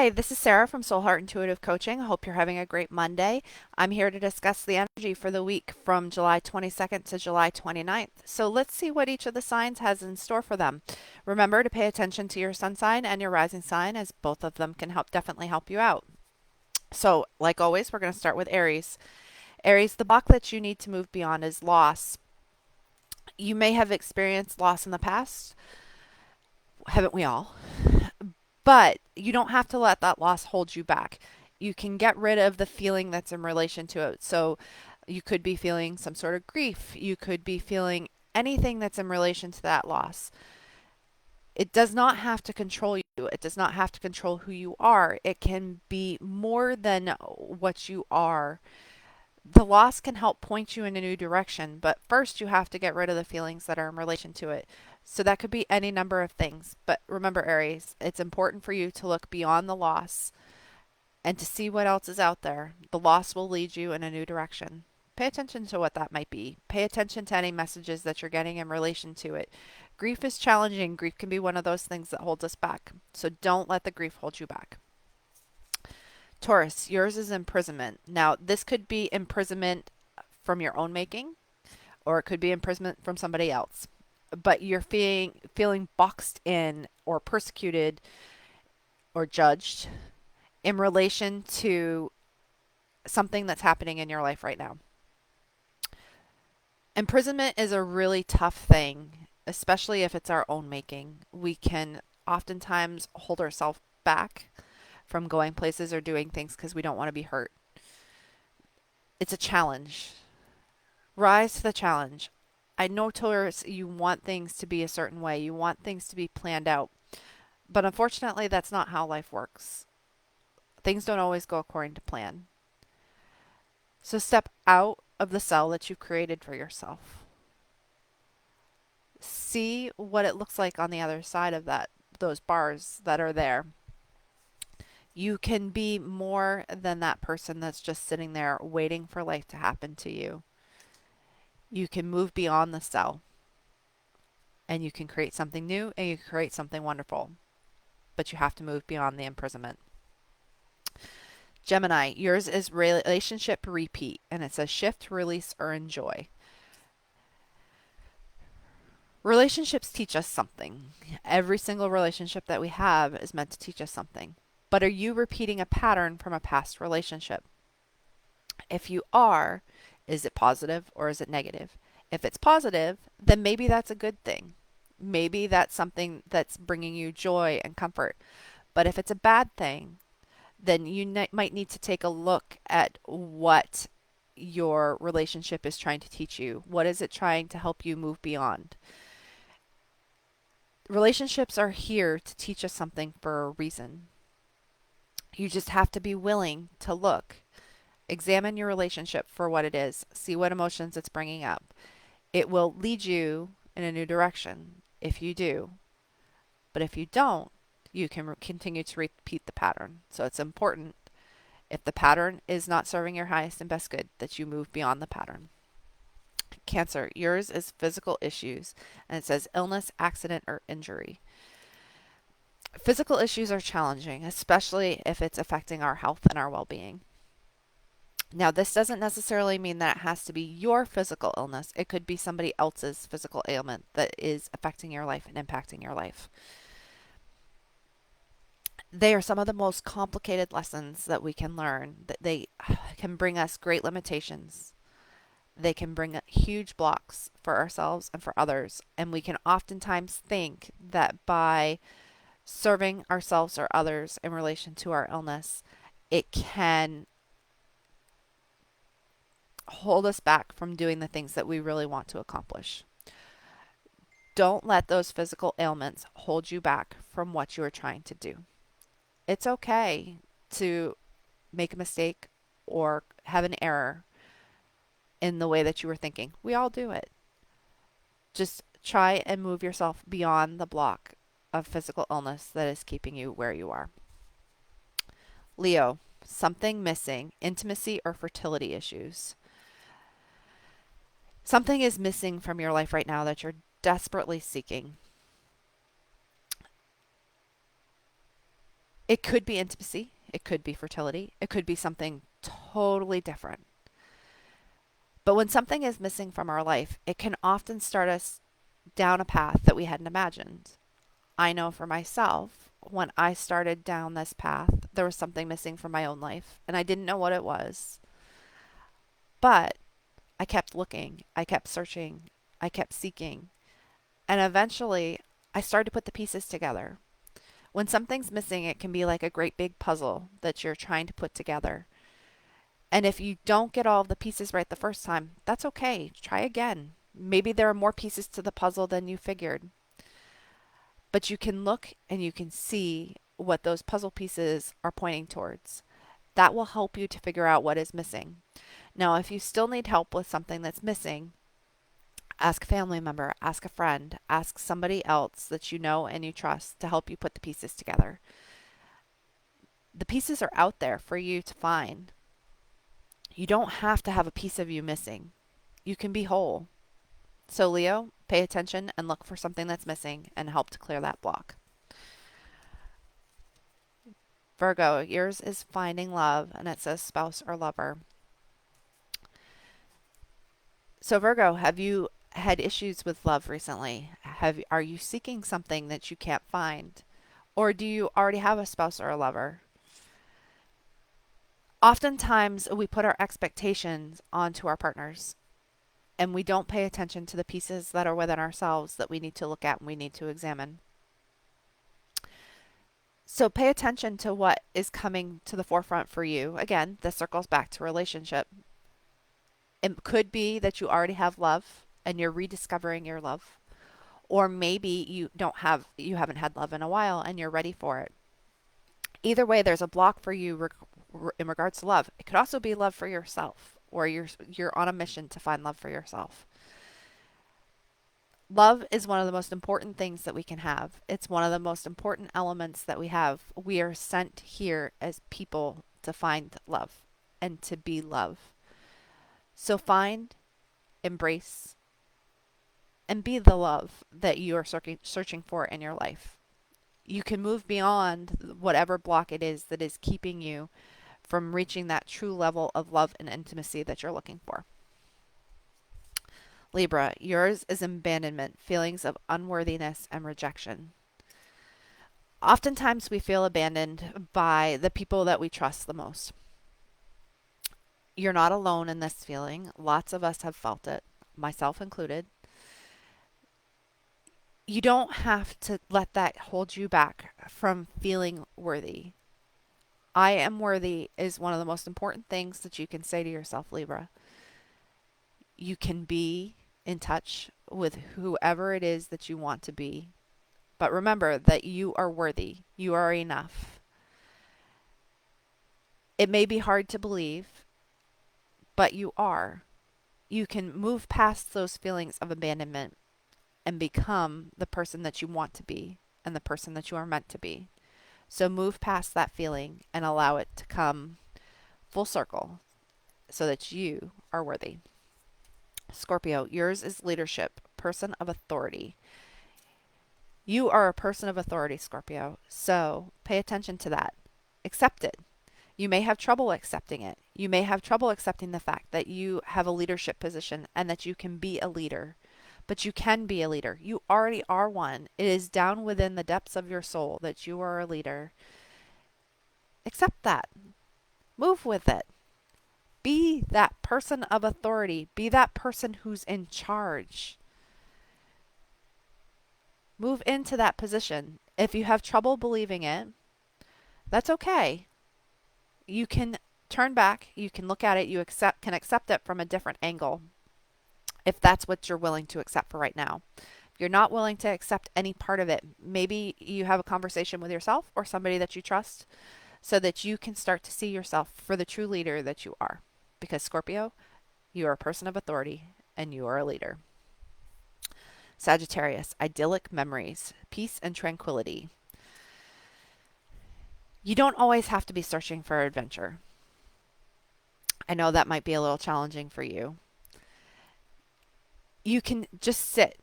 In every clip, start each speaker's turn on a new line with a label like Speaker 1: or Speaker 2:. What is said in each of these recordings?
Speaker 1: Hi, this is Sarah from Soul Heart Intuitive Coaching. I hope you're having a great Monday. I'm here to discuss the energy for the week from July 22nd to July 29th. So let's see what each of the signs has in store for them. Remember to pay attention to your sun sign and your rising sign, as both of them can definitely help you out. So, like always, we're going to start with Aries. Aries, the block that you need to move beyond is loss. You may have experienced loss in the past, haven't we all? But you don't have to let that loss hold you back. You can get rid of the feeling that's in relation to it. So you could be feeling some sort of grief. You could be feeling anything that's in relation to that loss. It does not have to control you. It does not have to control who you are. It can be more than what you are. The loss can help point you in a new direction, but first you have to get rid of the feelings that are in relation to it. So that could be any number of things. But remember, Aries, it's important for you to look beyond the loss and to see what else is out there. The loss will lead you in a new direction. Pay attention to what that might be. Pay attention to any messages that you're getting in relation to it. Grief is challenging. Grief can be one of those things that holds us back. So don't let the grief hold you back. Taurus, yours is imprisonment. Now, this could be imprisonment from your own making, or it could be imprisonment from somebody else. But you're feeling boxed in or persecuted or judged in relation to something that's happening in your life right now. Imprisonment is a really tough thing, especially if it's our own making. We can oftentimes hold ourselves back from going places or doing things because we don't want to be hurt. It's a challenge. Rise to the challenge. I know, Taurus, you want things to be a certain way. You want things to be planned out. But unfortunately, that's not how life works. Things don't always go according to plan. So step out of the cell that you've created for yourself. See what it looks like on the other side of those bars that are there. You can be more than that person that's just sitting there waiting for life to happen to you. You can move beyond the cell and you can create something new and you can create something wonderful. But you have to move beyond the imprisonment. Gemini, yours is relationship repeat, and it says shift, release, or enjoy. Relationships teach us something. Every single relationship that we have is meant to teach us something. But are you repeating a pattern from a past relationship? If you are, is it positive or is it negative? If it's positive, then maybe that's a good thing. Maybe that's something that's bringing you joy and comfort. But if it's a bad thing, then you might need to take a look at what your relationship is trying to teach you. What is it trying to help you move beyond? Relationships are here to teach us something for a reason. You just have to be willing to look. Examine your relationship for what it is. See what emotions it's bringing up. It will lead you in a new direction if you do. But if you don't, you can continue to repeat the pattern. So it's important, if the pattern is not serving your highest and best good, that you move beyond the pattern. Cancer, yours is physical issues, and it says illness, accident, or injury. Physical issues are challenging, especially if it's affecting our health and our well-being. Now, this doesn't necessarily mean that it has to be your physical illness. It could be somebody else's physical ailment that is affecting your life and impacting your life. They are some of the most complicated lessons that we can learn. That they can bring us great limitations. They can bring huge blocks for ourselves and for others. And we can oftentimes think that by serving ourselves or others in relation to our illness, it can hold us back from doing the things that we really want to accomplish. Don't let those physical ailments hold you back from what you are trying to do. It's okay to make a mistake or have an error in the way that you were thinking. We all do it. Just try and move yourself beyond the block of physical illness that is keeping you where you are. Leo, something missing, intimacy or fertility issues. Something is missing from your life right now that you're desperately seeking. It could be intimacy, it could be fertility, it could be something totally different. But when something is missing from our life, it can often start us down a path that we hadn't imagined. I know for myself, when I started down this path, there was something missing from my own life, and I didn't know what it was. But I kept looking, I kept searching, I kept seeking, and eventually I started to put the pieces together. When something's missing, it can be like a great big puzzle that you're trying to put together. And if you don't get all of the pieces right the first time, that's okay. Try again. Maybe there are more pieces to the puzzle than you figured. But you can look and you can see what those puzzle pieces are pointing towards. That will help you to figure out what is missing. Now, if you still need help with something that's missing, ask a family member, ask a friend, ask somebody else that you know and you trust to help you put the pieces together. The pieces are out there for you to find. You don't have to have a piece of you missing. You can be whole. So, Leo, pay attention and look for something that's missing and help to clear that block. Virgo, yours is finding love and it says spouse or lover. So, Virgo, have you had issues with love recently? Are you seeking something that you can't find? Or do you already have a spouse or a lover? Oftentimes, we put our expectations onto our partners and we don't pay attention to the pieces that are within ourselves that we need to look at and we need to examine. So pay attention to what is coming to the forefront for you. Again, this circles back to relationship. It could be that you already have love and you're rediscovering your love. Or maybe you haven't had love in a while and you're ready for it. Either way, there's a block for you in regards to love. It could also be love for yourself, or you're on a mission to find love for yourself. Love is one of the most important things that we can have. It's one of the most important elements that we have. We are sent here as people to find love and to be love. So find, embrace, and be the love that you are searching for in your life. You can move beyond whatever block it is that is keeping you from reaching that true level of love and intimacy that you're looking for. Libra, yours is abandonment, feelings of unworthiness and rejection. Oftentimes we feel abandoned by the people that we trust the most. You're not alone in this feeling. Lots of us have felt it, myself included. You don't have to let that hold you back from feeling worthy. I am worthy is one of the most important things that you can say to yourself, Libra. You can be in touch with whoever it is that you want to be. But remember that you are worthy. You are enough. It may be hard to believe, but you are. You can move past those feelings of abandonment and become the person that you want to be and the person that you are meant to be. So move past that feeling and allow it to come full circle so that you are worthy. Scorpio, yours is leadership, person of authority. You are a person of authority, Scorpio, so pay attention to that. Accept it. You may have trouble accepting it. You may have trouble accepting the fact that you have a leadership position and that you can be a leader. But you can be a leader. You already are one. It is down within the depths of your soul that you are a leader. Accept that. Move with it. Be that person of authority. Be that person who's in charge. Move into that position. If you have trouble believing it, that's okay. You can turn back. You can look at it. You can accept it from a different angle if that's what you're willing to accept for right now. If you're not willing to accept any part of it, maybe you have a conversation with yourself or somebody that you trust so that you can start to see yourself for the true leader that you are. Because Scorpio, you are a person of authority and you are a leader. Sagittarius, idyllic memories, peace and tranquility. You don't always have to be searching for adventure. I know that might be a little challenging for you. You can just sit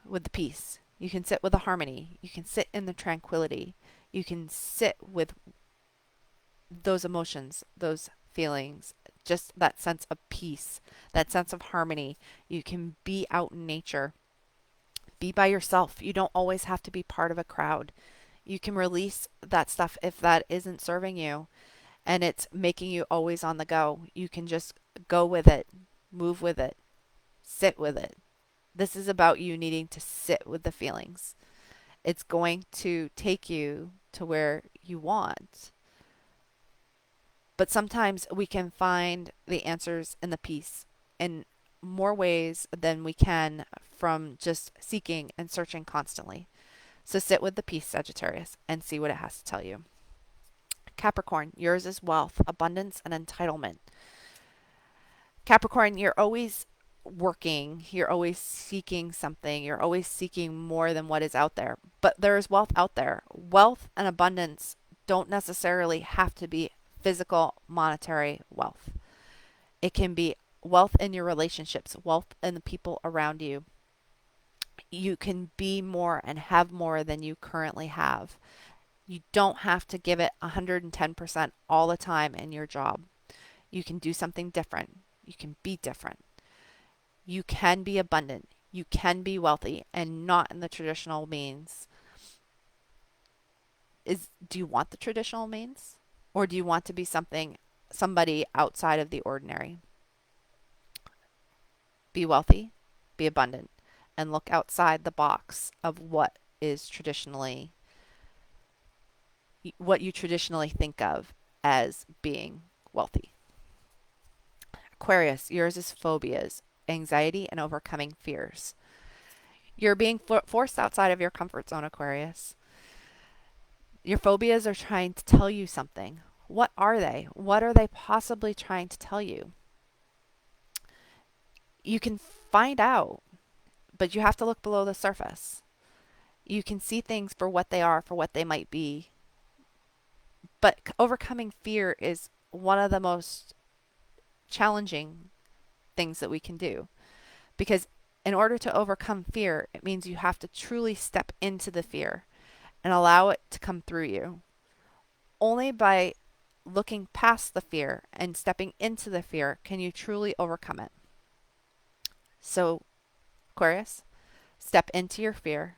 Speaker 1: with the peace. You can sit with the harmony. You can sit in the tranquility. You can sit with those emotions, those feelings, just that sense of peace, that sense of harmony. You can be out in nature, be by yourself. You don't always have to be part of a crowd. You can release that stuff if that isn't serving you and it's making you always on the go. You can just go with it, move with it, sit with it. This is about you needing to sit with the feelings. It's going to take you to where you want. But sometimes we can find the answers in the peace in more ways than we can from just seeking and searching constantly. So sit with the peace, Sagittarius, and see what it has to tell you. Capricorn, yours is wealth, abundance, and entitlement. Capricorn, you're always working, you're always seeking something, you're always seeking more than what is out there. But there is wealth out there. Wealth and abundance don't necessarily have to be physical, monetary wealth. It can be wealth in your relationships, wealth in the people around you. You can be more and have more than you currently have. You don't have to give it 110% all the time in your job. You can do something different. You can be different. You can be abundant. You can be wealthy and not in the traditional means. Do you want the traditional means? Or do you want to be somebody outside of the ordinary? Be wealthy, be abundant, and look outside the box of what you traditionally think of as being wealthy. Aquarius, yours is phobias, anxiety, and overcoming fears. You're being forced outside of your comfort zone, Aquarius. Your phobias are trying to tell you something. What are they? What are they possibly trying to tell you? You can find out, but you have to look below the surface. You can see things for what they are, for what they might be. But overcoming fear is one of the most challenging things that we can do. Because in order to overcome fear, it means you have to truly step into the fear and allow it to come through you. Only by looking past the fear and stepping into the fear can you truly overcome it. So, Aquarius, step into your fear,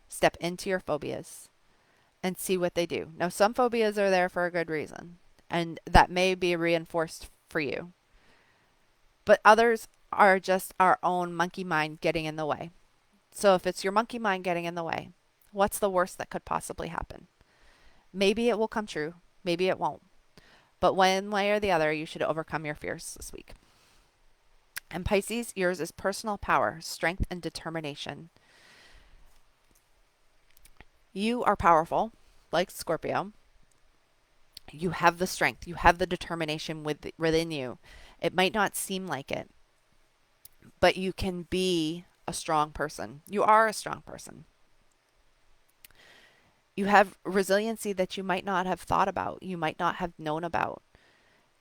Speaker 1: step into your phobias, and see what they do. Now, some phobias are there for a good reason, and that may be reinforced for you. But others are just our own monkey mind getting in the way. So if it's your monkey mind getting in the way, what's the worst that could possibly happen? Maybe it will come true, maybe it won't. But one way or the other, you should overcome your fears this week. And Pisces, yours is personal power, strength, and determination. You are powerful, like Scorpio. You have the strength, you have the determination within you. It might not seem like it, but you can be a strong person. You are a strong person. You have resiliency that you might not have thought about, you might not have known about.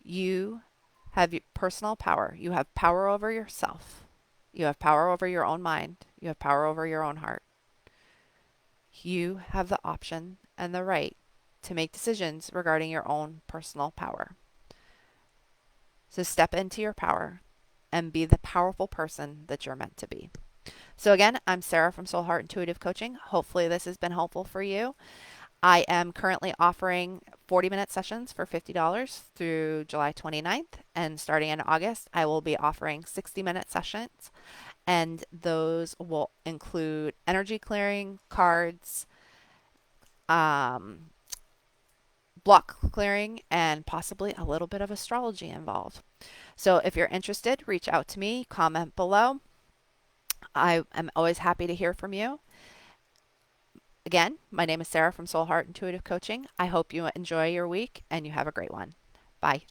Speaker 1: You have personal power. You have power over yourself. You have power over your own mind. You have power over your own heart. You have the option and the right to make decisions regarding your own personal power. So step into your power and be the powerful person that you're meant to be. So again, I'm Sarah from Soul Heart Intuitive Coaching. Hopefully this has been helpful for you. I am currently offering 40-minute sessions for $50 through July 29th. And starting in August, I will be offering 60-minute sessions. And those will include energy clearing, cards, block clearing, and possibly a little bit of astrology involved. So if you're interested, reach out to me, comment below. I am always happy to hear from you. Again, my name is Sarah from Soul Heart Intuitive Coaching. I hope you enjoy your week and you have a great one. Bye.